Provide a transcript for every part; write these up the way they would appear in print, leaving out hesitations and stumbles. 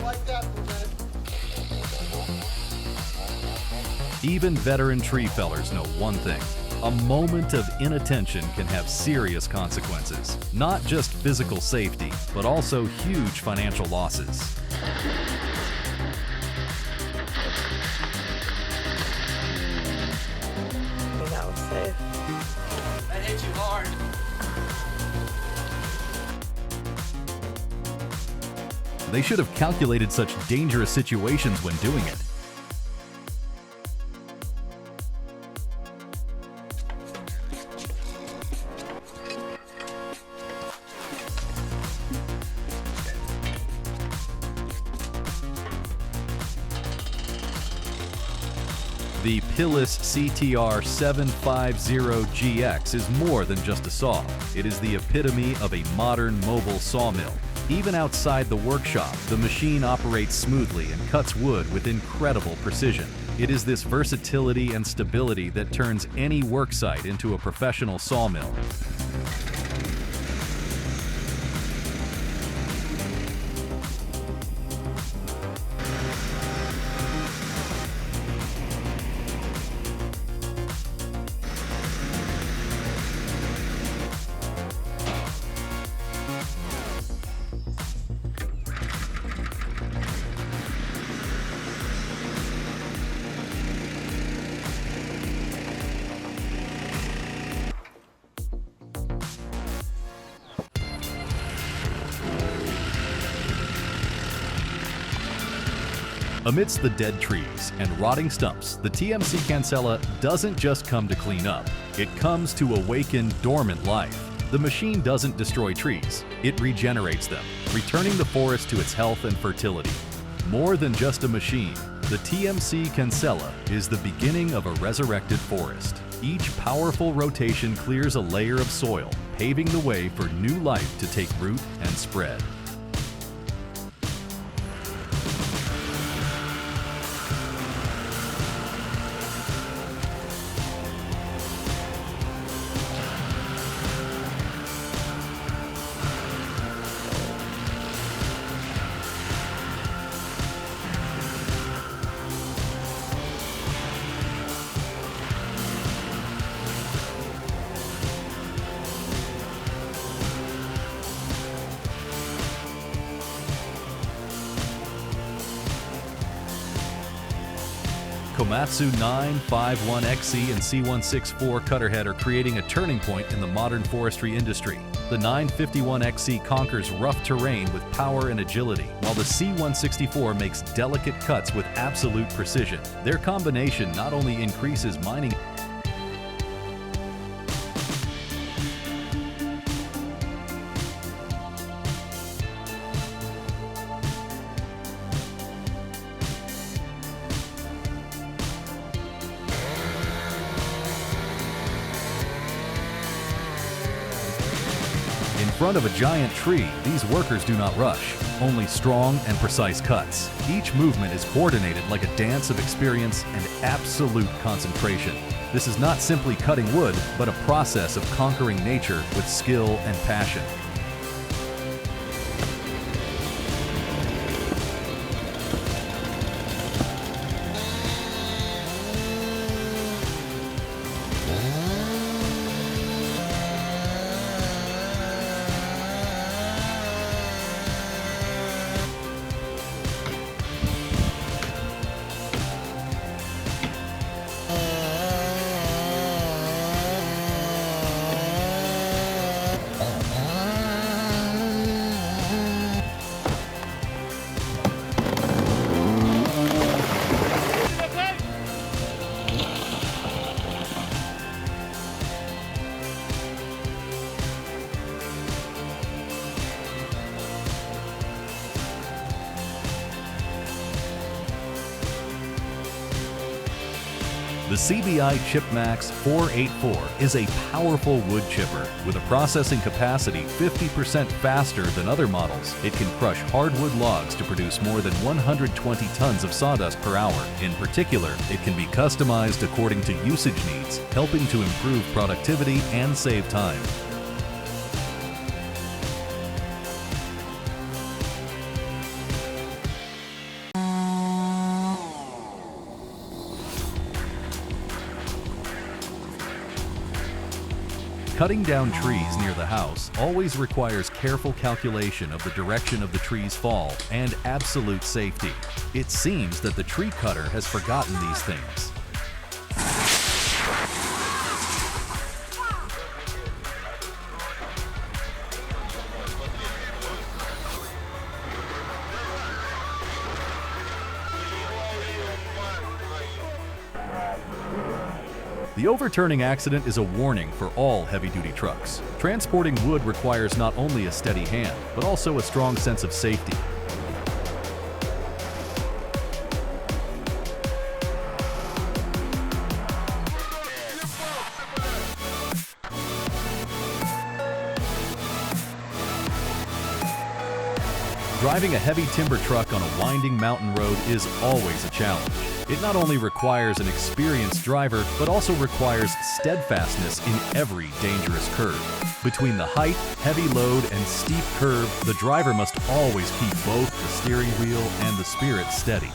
like that for a minute. Even veteran tree fellers know one thing. A moment of inattention can have serious consequences. Not just physical safety, but also huge financial losses. That was safe. That hit you hard. They should have calculated such dangerous situations when doing it. The Pillis CTR 750GX is more than just a saw. It is the epitome of a modern mobile sawmill. Even outside the workshop, the machine operates smoothly and cuts wood with incredible precision. It is this versatility and stability that turns any worksite into a professional sawmill. Amidst the dead trees and rotting stumps, the TMC Cancella doesn't just come to clean up. It comes to awaken dormant life. The machine doesn't destroy trees, it regenerates them, returning the forest to its health and fertility. More than just a machine, the TMC Cancella is the beginning of a resurrected forest. Each powerful rotation clears a layer of soil, paving the way for new life to take root and spread. Komatsu 951XC and C164 cutterhead are creating a turning point in the modern forestry industry. The 951XC conquers rough terrain with power and agility, while the C164 makes delicate cuts with absolute precision. Their combination not only increases mining in front of a giant tree, these workers do not rush, only strong and precise cuts. Each movement is coordinated like a dance of experience and absolute concentration. This is not simply cutting wood, but a process of conquering nature with skill and passion. The CBI ChipMax 484 is a powerful wood chipper with a processing capacity 50% faster than other models. It can crush hardwood logs to produce more than 120 tons of sawdust per hour. In particular, it can be customized according to usage needs, helping to improve productivity and save time. Cutting down trees near the house always requires careful calculation of the direction of the tree's fall and absolute safety. It seems that the tree cutter has forgotten these things. The overturning accident is a warning for all heavy-duty trucks. Transporting wood requires not only a steady hand, but also a strong sense of safety. Driving a heavy timber truck on a winding mountain road is always a challenge. It not only requires an experienced driver, but also requires steadfastness in every dangerous curve. Between the height, heavy load, and steep curve, the driver must always keep both the steering wheel and the spirit steady.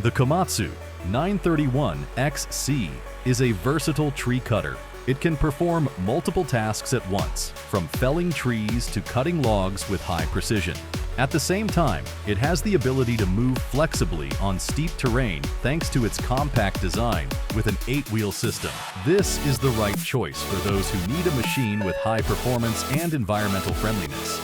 The Komatsu 931XC is a versatile tree cutter. It can perform multiple tasks at once, from felling trees to cutting logs with high precision. At the same time, it has the ability to move flexibly on steep terrain thanks to its compact design with an 8-wheel system. This is the right choice for those who need a machine with high performance and environmental friendliness.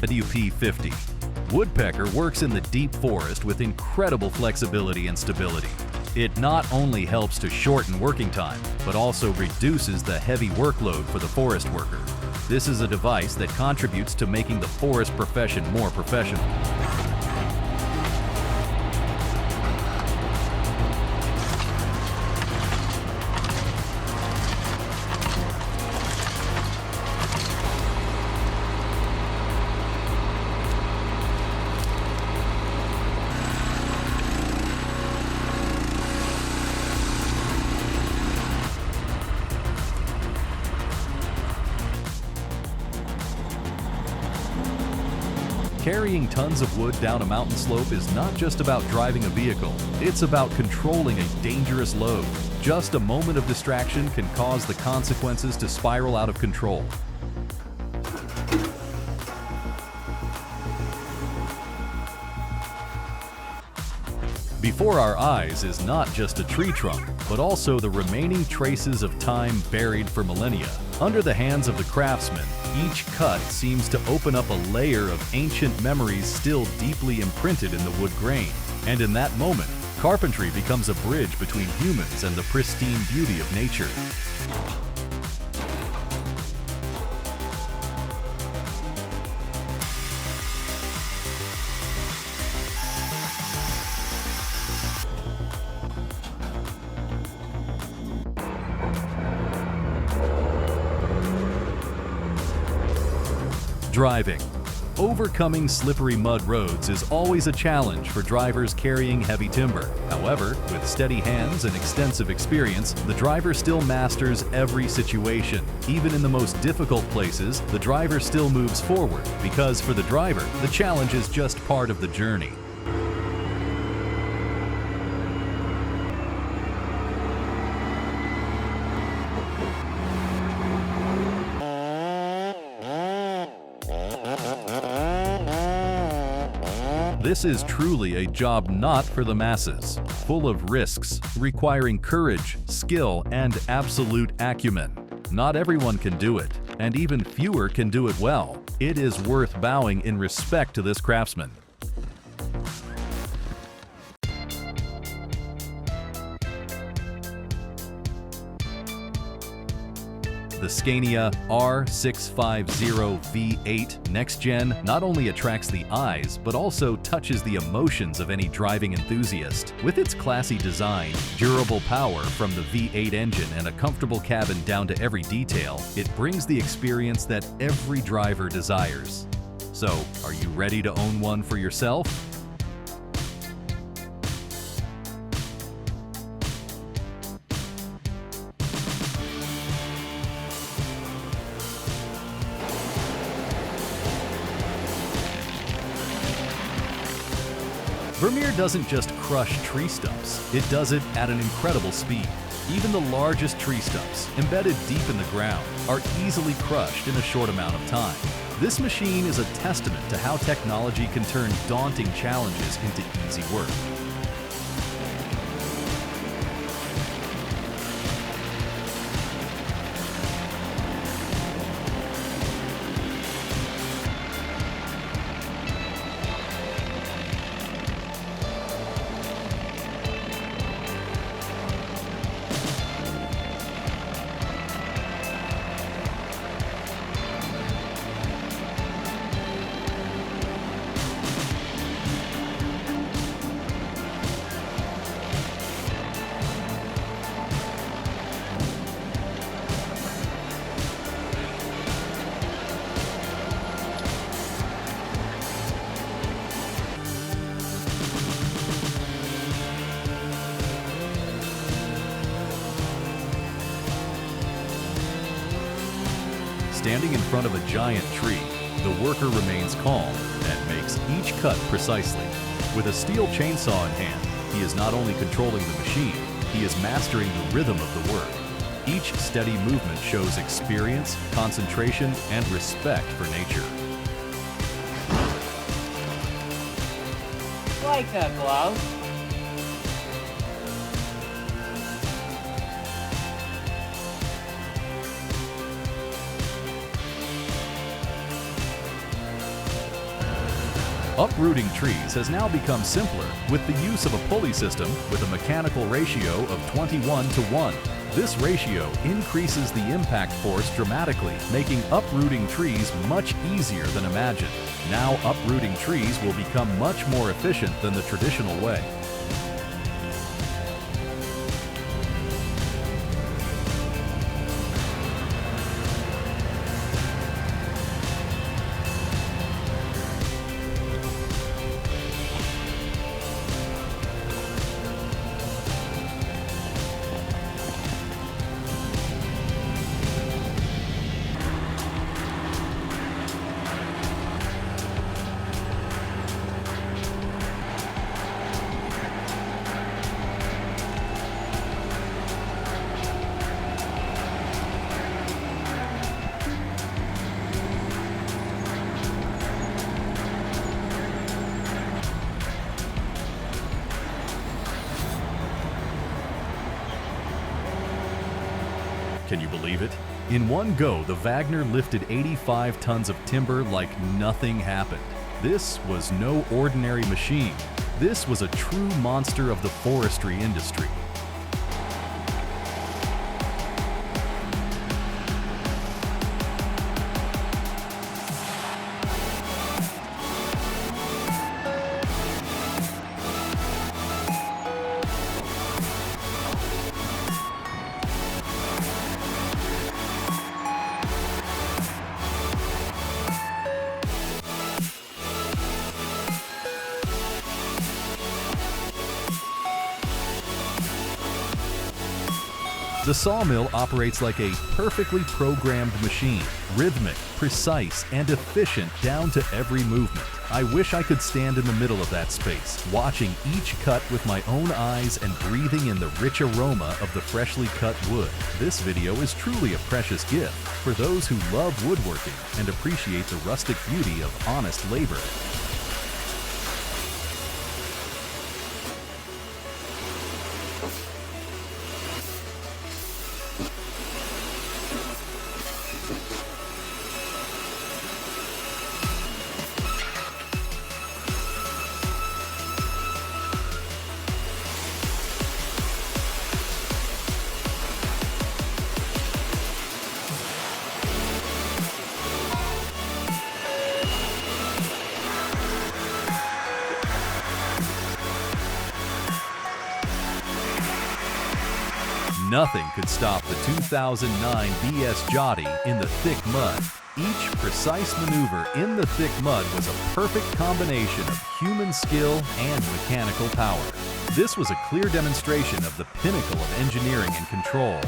WP50. Woodpecker works in the deep forest with incredible flexibility and stability. It not only helps to shorten working time, but also reduces the heavy workload for the forest worker. This is a device that contributes to making the forest profession more professional. Carrying tons of wood down a mountain slope is not just about driving a vehicle, it's about controlling a dangerous load. Just a moment of distraction can cause the consequences to spiral out of control. Before our eyes is not just a tree trunk, but also the remaining traces of time buried for millennia. Under the hands of the craftsman, each cut seems to open up a layer of ancient memories still deeply imprinted in the wood grain. And in that moment, carpentry becomes a bridge between humans and the pristine beauty of nature. Driving. Overcoming slippery mud roads is always a challenge for drivers carrying heavy timber. However, with steady hands and extensive experience, the driver still masters every situation. Even in the most difficult places, the driver still moves forward because for the driver, the challenge is just part of the journey. This is truly a job not for the masses, full of risks, requiring courage, skill, and absolute acumen. Not everyone can do it, and even fewer can do it well. It is worth bowing in respect to this craftsman. The Scania R650V8 Next Gen not only attracts the eyes, but also touches the emotions of any driving enthusiast. With its classy design, durable power from the V8 engine, and a comfortable cabin down to every detail, it brings the experience that every driver desires. So, are you ready to own one for yourself? Vermeer doesn't just crush tree stumps, it does it at an incredible speed. Even the largest tree stumps, embedded deep in the ground, are easily crushed in a short amount of time. This machine is a testament to how technology can turn daunting challenges into easy work. Standing in front of a giant tree, the worker remains calm and makes each cut precisely. With a steel chainsaw in hand, he is not only controlling the machine, he is mastering the rhythm of the work. Each steady movement shows experience, concentration, and respect for nature. Like that glove. Uprooting trees has now become simpler with the use of a pulley system with a mechanical ratio of 21:1. This ratio increases the impact force dramatically, making uprooting trees much easier than imagined. Now uprooting trees will become much more efficient than the traditional way. Can you believe it? In one go, the Wagner lifted 85 tons of timber like nothing happened. This was no ordinary machine. This was a true monster of the forestry industry. The sawmill operates like a perfectly programmed machine, rhythmic, precise, and efficient down to every movement. I wish I could stand in the middle of that space, watching each cut with my own eyes and breathing in the rich aroma of the freshly cut wood. This video is truly a precious gift for those who love woodworking and appreciate the rustic beauty of honest labor. Nothing could stop the 2009 BS Jotty in the thick mud. Each precise maneuver in the thick mud was a perfect combination of human skill and mechanical power. This was a clear demonstration of the pinnacle of engineering and control.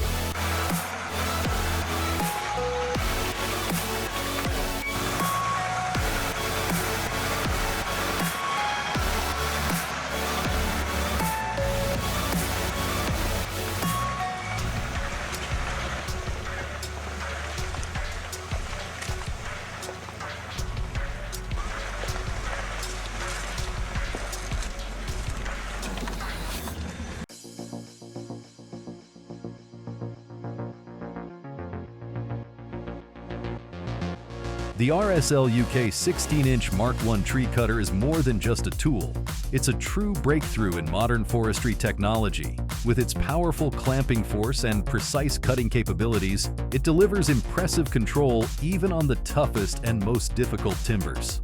The RSL UK 16-inch Mark I tree cutter is more than just a tool. It's a true breakthrough in modern forestry technology. With its powerful clamping force and precise cutting capabilities, it delivers impressive control even on the toughest and most difficult timbers.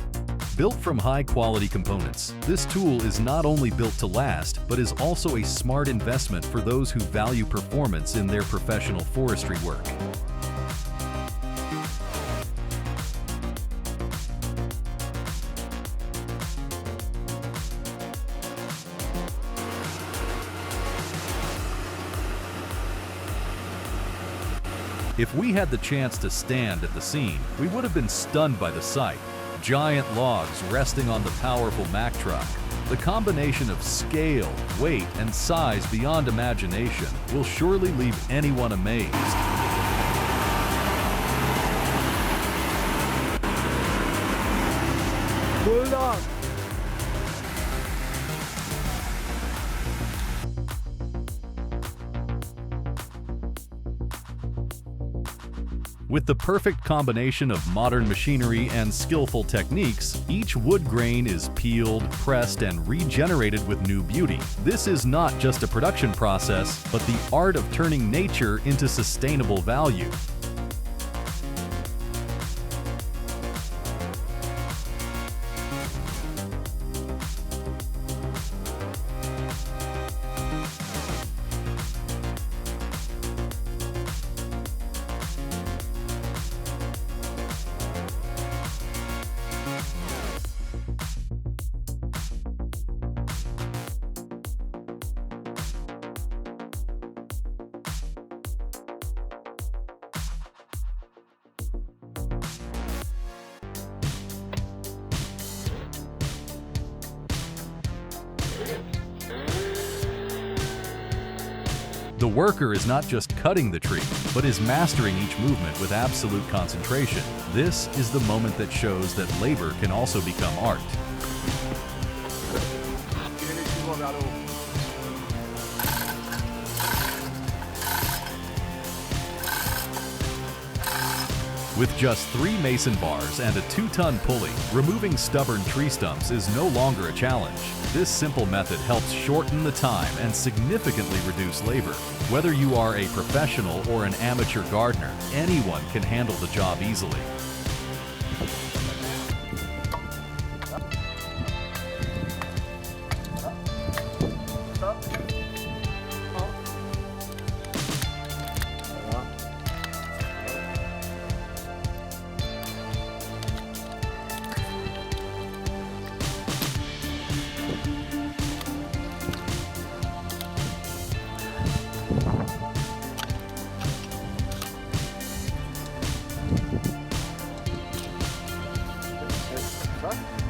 Built from high-quality components, this tool is not only built to last, but is also a smart investment for those who value performance in their professional forestry work. If we had the chance to stand at the scene, we would have been stunned by the sight. Giant logs resting on the powerful Mack truck. The combination of scale, weight, and size beyond imagination will surely leave anyone amazed. Hold on. With the perfect combination of modern machinery and skillful techniques, each wood grain is peeled, pressed, and regenerated with new beauty. This is not just a production process, but the art of turning nature into sustainable value. The worker is not just cutting the tree, but is mastering each movement with absolute concentration. This is the moment that shows that labor can also become art. With just 3 mason bars and a 2-ton pulley, removing stubborn tree stumps is no longer a challenge. This simple method helps shorten the time and significantly reduce labor. Whether you are a professional or an amateur gardener, anyone can handle the job easily. Huh?